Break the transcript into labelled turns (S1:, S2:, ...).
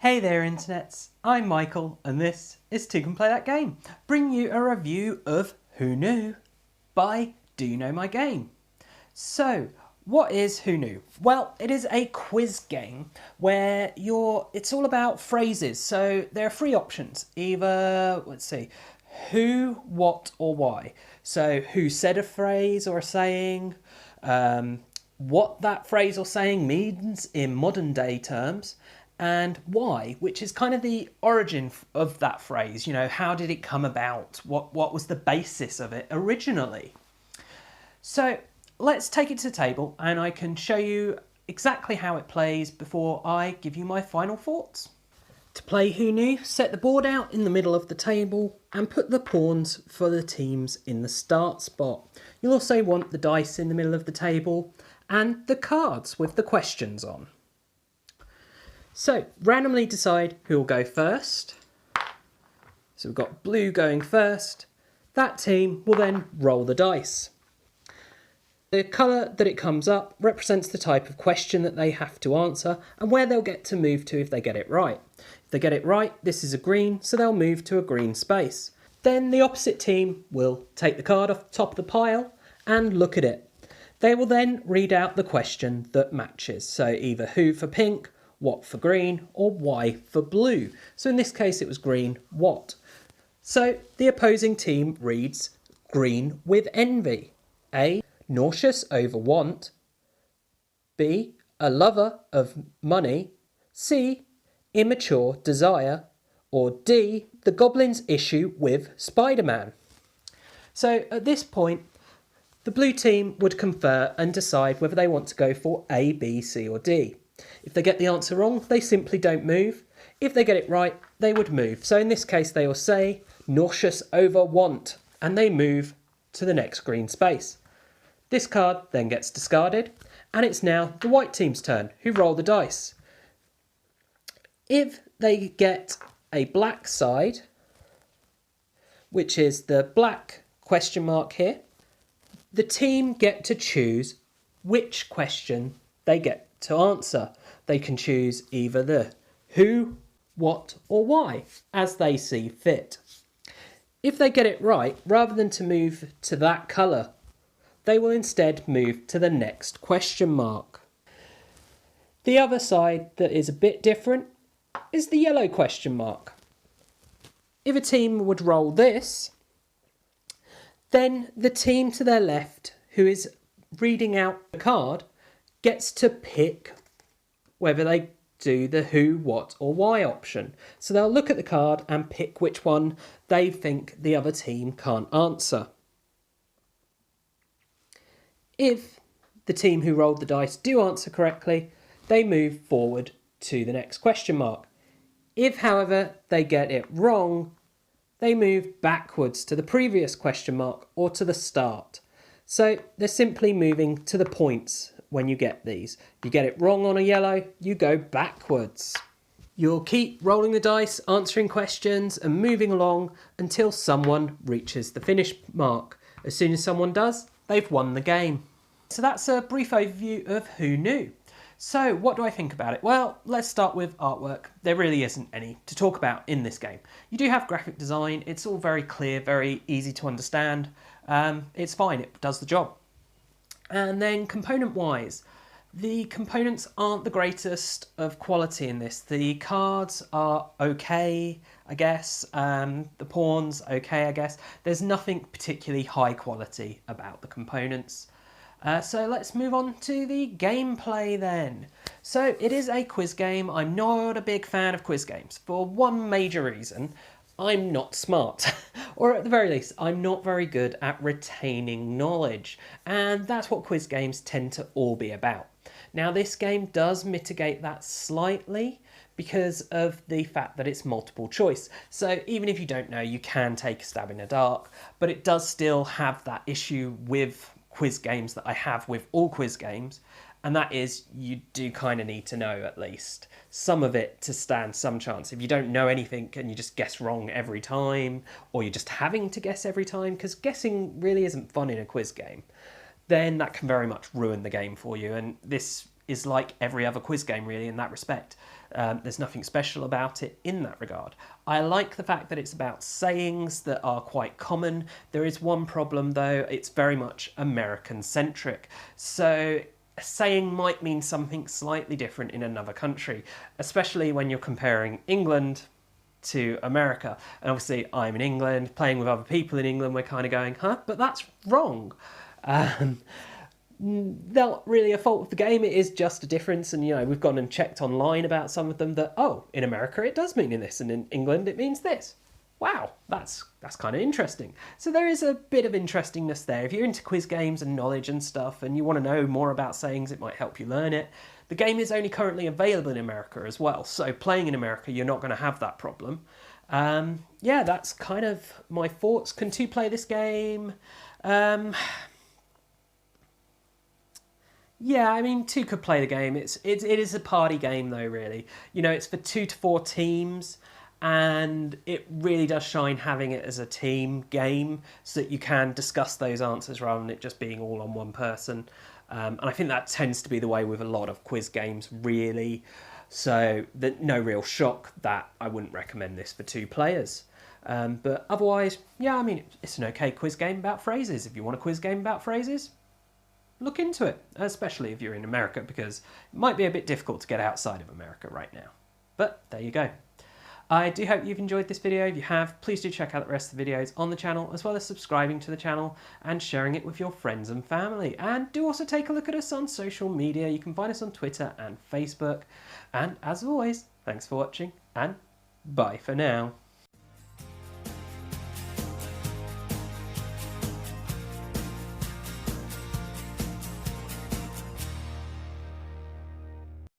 S1: Hey there internets, I'm Michael and this is Toucan Play That Game, bringing you a review of Who Knew by Do You Know My Game. So, what is Who Knew? Well, it is a quiz game where it's all about phrases. So there are three options, either, let's see, who, what or why. So who said a phrase or a saying, what that phrase or saying means in modern day terms, and why, which is kind of the origin of that phrase. You know, how did it come about? What was the basis of it originally? So let's take it to the table and I can show you exactly how it plays before I give you my final thoughts. To play Who Knew, set the board out in the middle of the table and put the pawns for the teams in the start spot. You'll also want the dice in the middle of the table and the cards with the questions on. So, randomly decide who will go first. So we've got blue going first. That team will then roll the dice. The colour that it comes up represents the type of question that they have to answer and where they'll get to move to if they get it right. If they get it right, this is a green, so they'll move to a green space. Then the opposite team will take the card off the top of the pile and look at it. They will then read out the question that matches. So either who for pink, what for green, or why for blue. So in this case it was green, what. So the opposing team reads green with envy. A, nauseous over want. B, a lover of money. C, immature desire. Or D, the goblin's issue with Spider-Man. So at this point, the blue team would confer and decide whether they want to go for A, B, C or D. If they get the answer wrong, they simply don't move. If they get it right, they would move. So in this case, they will say nauseous over want, and they move to the next green space. This card then gets discarded, and it's now the white team's turn, who roll the dice. If they get a black side, which is the black question mark here, the team get to choose which question they get to answer. They can choose either the who, what or why, as they see fit. If they get it right, rather than to move to that colour, they will instead move to the next question mark. The other side that is a bit different is the yellow question mark. If a team would roll this, then the team to their left, who is reading out the card, gets to pick whether they do the who, what or why option. So they'll look at the card and pick which one they think the other team can't answer. If the team who rolled the dice do answer correctly, they move forward to the next question mark. If, however, they get it wrong, they move backwards to the previous question mark or to the start. So they're simply moving to the points when you get these. If you get it wrong on a yellow, you go backwards. You'll keep rolling the dice, answering questions and moving along until someone reaches the finish mark. As soon as someone does, they've won the game. So that's a brief overview of Who Knew. So what do I think about it? Well, let's start with artwork. There really isn't any to talk about in this game. You do have graphic design. It's all very clear, very easy to understand. It's fine, it does the job. And then component-wise, the components aren't the greatest of quality in this. The cards are okay, I guess. The pawns, okay, I guess. There's nothing particularly high quality about the components. So let's move on to the gameplay then. So it is a quiz game. I'm not a big fan of quiz games for one major reason. I'm not smart, or at the very least, I'm not very good at retaining knowledge, and that's what quiz games tend to all be about. Now, this game does mitigate that slightly because of the fact that it's multiple choice. So even if you don't know, you can take a stab in the dark, but it does still have that issue with quiz games that I have with all quiz games, and that is you do kind of need to know at least some of it to stand some chance. If you don't know anything and you just guess wrong every time, or you're just having to guess every time, because guessing really isn't fun in a quiz game, then that can very much ruin the game for you. And this is like every other quiz game really in that respect. There's nothing special about it in that regard. I like the fact that it's about sayings that are quite common. There is one problem though, it's very much American centric. So a saying might mean something slightly different in another country, especially when you're comparing England to America. And obviously I'm in England, playing with other people in England, we're kind of going, huh, but that's wrong. Not really a fault of the game, it is just a difference, and we've gone and checked online about some of them that, oh, in America it does mean in this, and in England it means this. Wow, that's kind of interesting. So there is a bit of interestingness there. If you're into quiz games and knowledge and stuff, and you want to know more about sayings, it might help you learn it. The game is only currently available in America as well, so playing in America, you're not going to have that problem. Yeah, that's kind of my thoughts. Can two play this game? Yeah, I mean, two could play the game. It is a party game though, really. It's for 2 to 4 teams, and it really does shine having it as a team game so that you can discuss those answers rather than it just being all on one person. And I think that tends to be the way with a lot of quiz games, really. So no real shock that I wouldn't recommend this for 2 players. But otherwise, yeah, I mean, it's an okay quiz game about phrases. If you want a quiz game about phrases, look into it, especially if you're in America, because it might be a bit difficult to get outside of America right now. But there you go. I do hope you've enjoyed this video. If you have, please do check out the rest of the videos on the channel, as well as subscribing to the channel and sharing it with your friends and family. And do also take a look at us on social media. You can find us on Twitter and Facebook. And as always, thanks for watching, and bye for now.